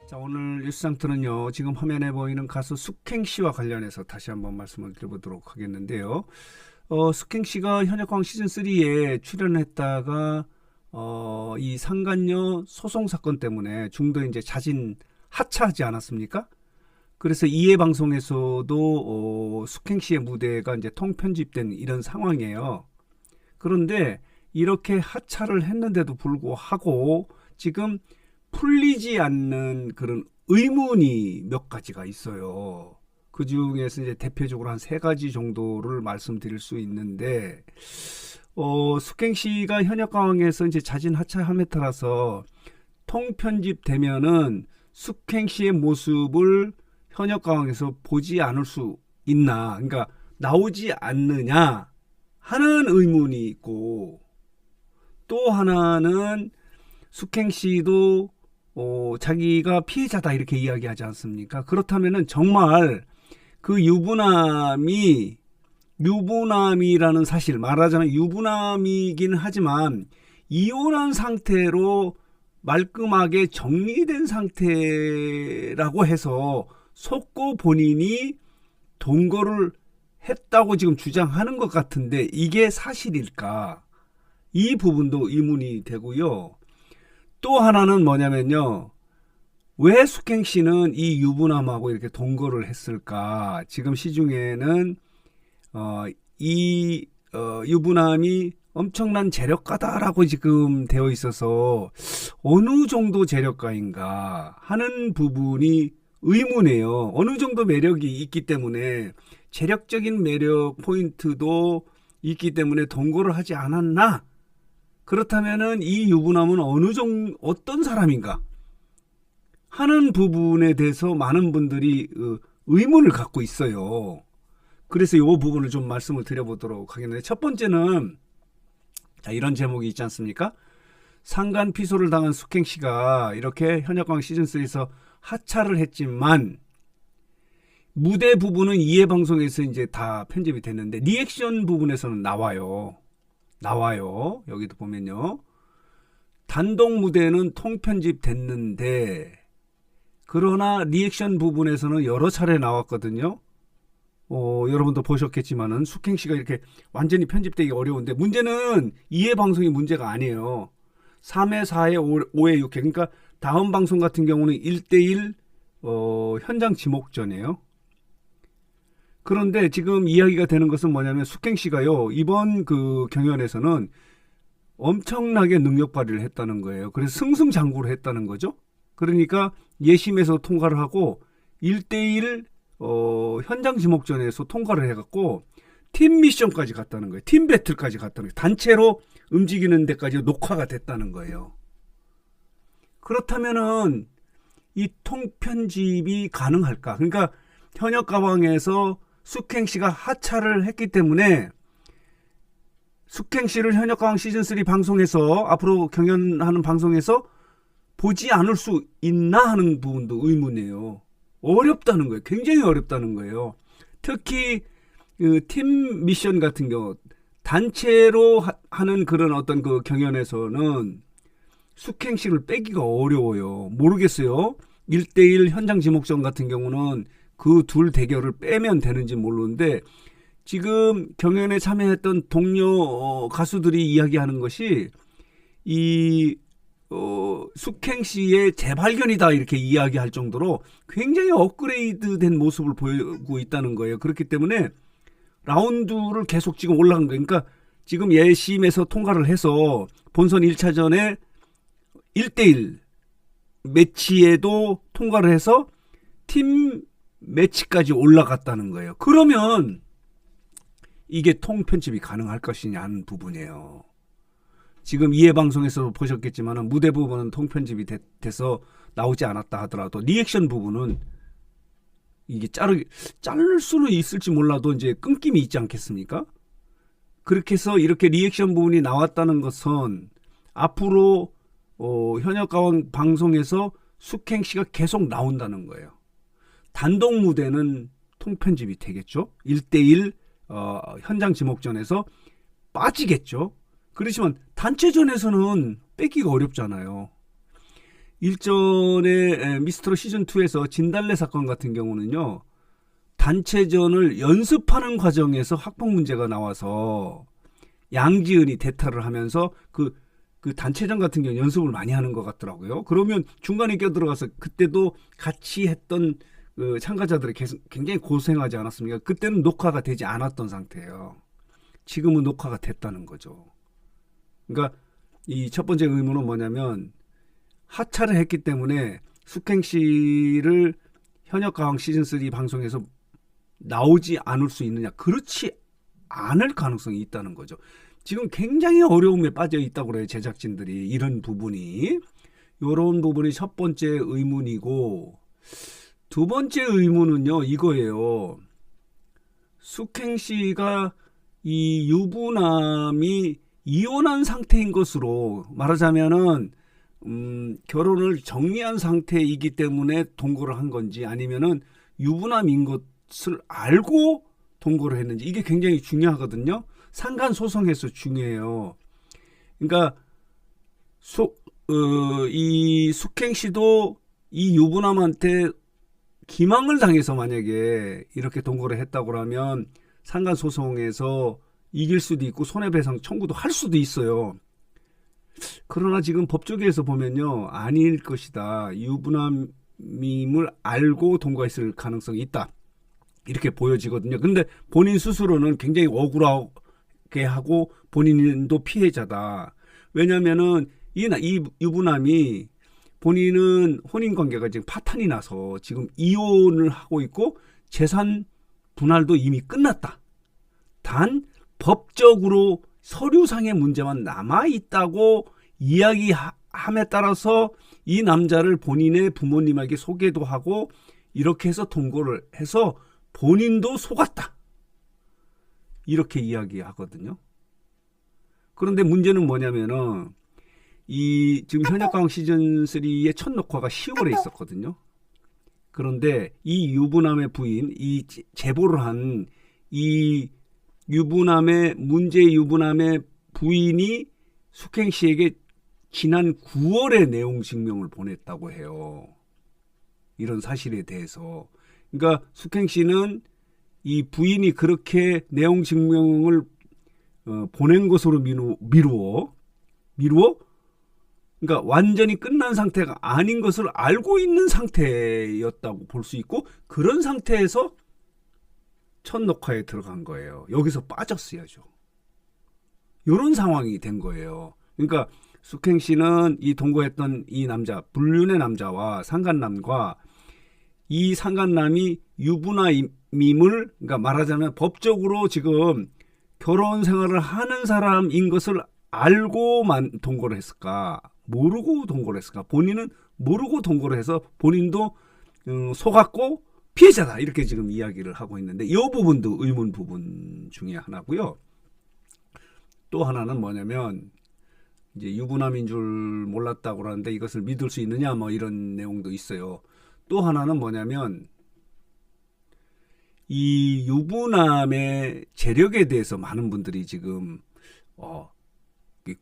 자, 오늘 뉴스상트는요, 지금 화면에 보이는 가수 숙행 씨와 관련해서 다시 한번 말씀을 드려보도록 하겠는데요. 숙행 씨가 현역광 시즌3에 출연했다가, 이 상간녀 소송 사건 때문에 중도 이제 자진 하차하지 않았습니까? 그래서 이해 방송에서도, 숙행 씨의 무대가 이제 통편집된 이런 상황이에요. 그런데 이렇게 하차를 했는데도 불구하고 지금 풀리지 않는 그런 의문이 몇 가지가 있어요. 그 중에서 이제 대표적으로 한 세 가지 정도를 말씀드릴 수 있는데, 숙행 씨가 현역광에서 이제 자진 하차함에 따라서 통편집 되면은 숙행 씨의 모습을 현역광에서 보지 않을 수 있나, 그러니까 나오지 않느냐 하는 의문이 있고, 또 하나는 숙행 씨도 자기가 피해자다 이렇게 이야기하지 않습니까? 그렇다면은 정말 그 유부남이라는 사실, 말하자면 유부남이긴 하지만 이혼한 상태로 말끔하게 정리된 상태라고 해서 속고 본인이 동거를 했다고 지금 주장하는 것 같은데 이게 사실일까? 이 부분도 의문이 되고요. 또 하나는 뭐냐면요. 왜 숙행 씨는 이 유부남하고 이렇게 동거를 했을까? 지금 시중에는 유부남이 엄청난 재력가다라고 지금 되어 있어서 어느 정도 재력가인가 하는 부분이 의문이에요. 어느 정도 매력이 있기 때문에 재력적인 매력 포인트도 있기 때문에 동거를 하지 않았나? 그렇다면은 이 유부남은 어떤 사람인가 하는 부분에 대해서 많은 분들이 의문을 갖고 있어요. 그래서 이 부분을 좀 말씀을 드려보도록 하겠는데, 첫 번째는 자, 이런 제목이 있지 않습니까? 상간 피소를 당한 숙행 씨가 이렇게 현역광 시즌3에서 하차를 했지만 무대 부분은 이해 방송에서 이제 다 편집이 됐는데 리액션 부분에서는 나와요. 여기도 보면요. 단독 무대는 통편집 됐는데 그러나 리액션 부분에서는 여러 차례 나왔거든요. 여러분도 보셨겠지만은 숙행 씨가 이렇게 완전히 편집되기 어려운데 문제는 2회 방송이 문제가 아니에요. 3회, 4회, 5회, 6회. 그러니까 다음 방송 같은 경우는 1대1 현장 지목전이에요. 그런데 지금 이야기가 되는 것은 뭐냐면 숙행 씨가요. 이번 그 경연에서는 엄청나게 능력 발휘를 했다는 거예요. 그래서 승승장구를 했다는 거죠. 그러니까 예심에서 통과를 하고 1대1 현장 지목전에서 통과를 해갖고 팀 미션까지 갔다는 거예요. 팀 배틀까지 갔다는 거예요. 단체로 움직이는 데까지 녹화가 됐다는 거예요. 그렇다면은 이 통편집이 가능할까? 그러니까 현역 가방에서 숙행 씨가 하차를 했기 때문에 숙행 씨를 현역 가방 시즌3 방송에서 앞으로 경연하는 방송에서 보지 않을 수 있나 하는 부분도 의문이에요. 어렵다는 거예요. 굉장히 어렵다는 거예요. 특히 팀 미션 같은 경우 단체로 하는 그런 어떤 그 경연에서는 숙행 씨를 빼기가 어려워요. 모르겠어요. 1대1 현장 지목전 같은 경우는 그 둘 대결을 빼면 되는지 모르는데 지금 경연에 참여했던 동료 가수들이 이야기하는 것이 이 숙행 씨의 재발견이다 이렇게 이야기할 정도로 굉장히 업그레이드된 모습을 보이고 있다는 거예요. 그렇기 때문에 라운드를 계속 지금 올라간 거예요. 그러니까 지금 예심에서 통과를 해서 본선 1차전에 1대1 매치에도 통과를 해서 팀 매치까지 올라갔다는 거예요. 그러면 이게 통편집이 가능할 것이냐 하는 부분이에요. 지금 이해 방송에서 보셨겠지만 무대 부분은 통편집이 돼서 나오지 않았다 하더라도 리액션 부분은 이게 자를 수는 있을지 몰라도 이제 끊김이 있지 않겠습니까? 그렇게 해서 이렇게 리액션 부분이 나왔다는 것은 앞으로 현역 가왕 방송에서 숙행 씨가 계속 나온다는 거예요. 단독 무대는 통편집이 되겠죠. 1대1 현장 지목전에서 빠지겠죠. 그렇지만 단체전에서는 빼기가 어렵잖아요. 일전에 미스트롯 시즌2에서 진달래 사건 같은 경우는요, 단체전을 연습하는 과정에서 학폭 문제가 나와서 양지은이 대타를 하면서 그 단체전 같은 경우 연습을 많이 하는 것 같더라고요. 그러면 중간에 껴들어가서 그때도 같이 했던 그 참가자들이 굉장히 고생하지 않았습니까? 그때는 녹화가 되지 않았던 상태예요. 지금은 녹화가 됐다는 거죠. 그러니까 이 첫 번째 의문은 뭐냐면, 하차를 했기 때문에 숙행 씨를 현역가왕 시즌3 방송에서 나오지 않을 수 있느냐? 그렇지 않을 가능성이 있다는 거죠. 지금 굉장히 어려움에 빠져 있다고 그래요, 제작진들이. 이런 부분이. 이런 부분이 첫 번째 의문이고, 두 번째 의문은요, 이거예요. 숙행 씨가 이 유부남이 이혼한 상태인 것으로 말하자면은 결혼을 정리한 상태이기 때문에 동거를 한 건지, 아니면은 유부남인 것을 알고 동거를 했는지, 이게 굉장히 중요하거든요. 상간 소송에서 중요해요. 그러니까 이 숙행 씨도 이 유부남한테 기망을 당해서 만약에 이렇게 동거를 했다고 하면 상간 소송에서 이길 수도 있고 손해배상 청구도 할 수도 있어요. 그러나 지금 법조계에서 보면요, 아닐 것이다. 유부남임을 알고 동거했을 가능성이 있다, 이렇게 보여지거든요. 근데 본인 스스로는 굉장히 억울하게 하고 본인도 피해자다. 왜냐면은 이 유부남이, 본인은 혼인관계가 지금 파탄이 나서 지금 이혼을 하고 있고 재산 분할도 이미 끝났다. 단 법적으로 서류상의 문제만 남아있다고 이야기함에 따라서 이 남자를 본인의 부모님에게 소개도 하고 이렇게 해서 동거를 해서 본인도 속았다, 이렇게 이야기하거든요. 그런데 문제는 뭐냐면은, 이 지금 현역가왕 시즌3의 첫 녹화가 10월에 있었거든요. 그런데 이 유부남의 부인, 이 제보를 한 이 유부남의, 문제 유부남의 부인이 숙행 씨에게 지난 9월에 내용 증명을 보냈다고 해요. 이런 사실에 대해서. 그러니까 숙행 씨는 이 부인이 그렇게 내용 증명을 보낸 것으로 미루어, 그러니까 완전히 끝난 상태가 아닌 것을 알고 있는 상태였다고 볼 수 있고, 그런 상태에서 첫 녹화에 들어간 거예요. 여기서 빠졌어야죠. 이런 상황이 된 거예요. 그러니까 숙행 씨는 이 동거했던 이 남자, 불륜의 남자와 상간남과, 이 상간남이 유부남임을, 그러니까 말하자면 법적으로 지금 결혼 생활을 하는 사람인 것을 알고만 동거를 했을까, 모르고 동거를 했을까? 본인은 모르고 동거를 해서 본인도 속았고 피해자다, 이렇게 지금 이야기를 하고 있는데, 이 부분도 의문 부분 중에 하나고요. 또 하나는 뭐냐면, 이제 유부남인 줄 몰랐다고 하는데 이것을 믿을 수 있느냐, 뭐 이런 내용도 있어요. 또 하나는 뭐냐면, 이 유부남의 재력에 대해서 많은 분들이 지금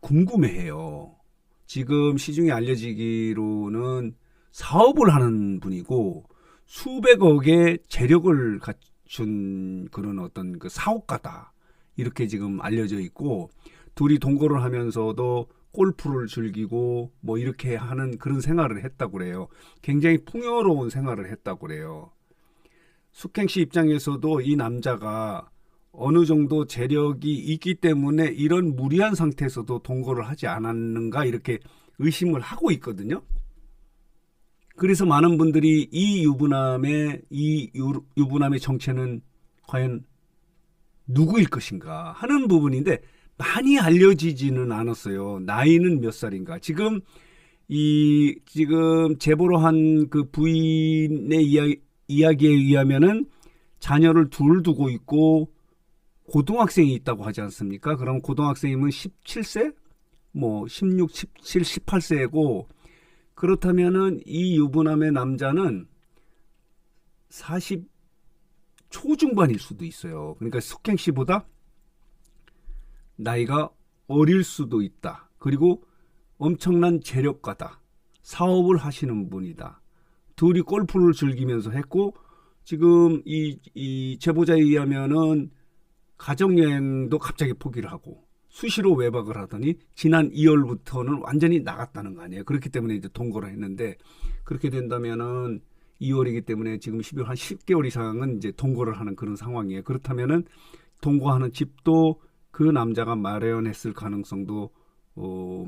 궁금해해요. 지금 시중에 알려지기로는 사업을 하는 분이고 수백억의 재력을 갖춘 그런 어떤 그 사업가다, 이렇게 지금 알려져 있고, 둘이 동거를 하면서도 골프를 즐기고 뭐 이렇게 하는 그런 생활을 했다고 그래요. 굉장히 풍요로운 생활을 했다고 그래요. 숙행 씨 입장에서도 이 남자가 어느 정도 재력이 있기 때문에 이런 무리한 상태에서도 동거를 하지 않았는가, 이렇게 의심을 하고 있거든요. 그래서 많은 분들이 이 유부남의 정체는 과연 누구일 것인가 하는 부분인데, 많이 알려지지는 않았어요. 나이는 몇 살인가. 지금 제보로 한 그 부인의 이야기에 의하면은 자녀를 둘 두고 있고 고등학생이 있다고 하지 않습니까? 그럼 고등학생이면 17세? 뭐 16, 17, 18세고, 그렇다면은 이 유부남의 남자는 40 초중반일 수도 있어요. 그러니까 숙행 씨보다 나이가 어릴 수도 있다. 그리고 엄청난 재력가다. 사업을 하시는 분이다. 둘이 골프를 즐기면서 했고 지금 이 제보자에 의하면은 가정여행도 갑자기 포기를 하고 수시로 외박을 하더니 지난 2월부터는 완전히 나갔다는 거 아니에요. 그렇기 때문에 이제 동거를 했는데 그렇게 된다면은 2월이기 때문에 지금 12월 한 10개월 이상은 이제 동거를 하는 그런 상황이에요. 그렇다면은 동거하는 집도 그 남자가 마련했을 가능성도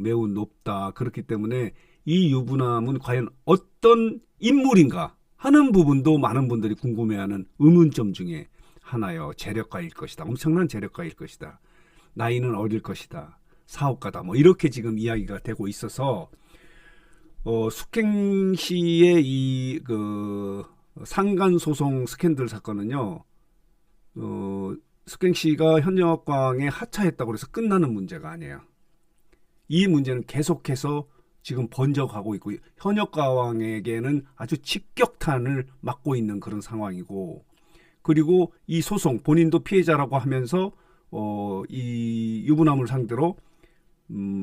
매우 높다. 그렇기 때문에 이 유부남은 과연 어떤 인물인가 하는 부분도 많은 분들이 궁금해하는 의문점 중에 하나요. 재력가일 것이다. 엄청난 재력가일 것이다. 나이는 어릴 것이다. 사업가다. 뭐 이렇게 지금 이야기가 되고 있어서 숙행시의 이 그 상간 소송 스캔들 사건은요. 숙행시가 현역광에 하차했다고 해서 끝나는 문제가 아니에요. 이 문제는 계속해서 지금 번져가고 있고 현역가왕에게는 아주 직격탄을 맞고 있는 그런 상황이고 그리고 이 소송 본인도 피해자라고 하면서 이 유부남을 상대로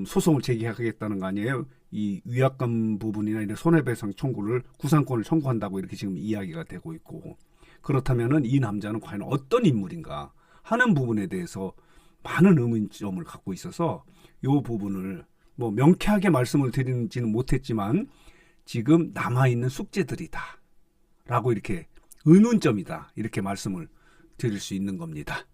소송을 제기하겠다는 거 아니에요. 이 위약감 부분이나 이런 손해배상 청구를 구상권을 청구한다고 이렇게 지금 이야기가 되고 있고 그렇다면은 이 남자는 과연 어떤 인물인가 하는 부분에 대해서 많은 의문점을 갖고 있어서 이 부분을 뭐 명쾌하게 말씀을 드리지는 못했지만 지금 남아있는 숙제들이다 라고 이렇게 의문점이다 이렇게 말씀을 드릴 수 있는 겁니다.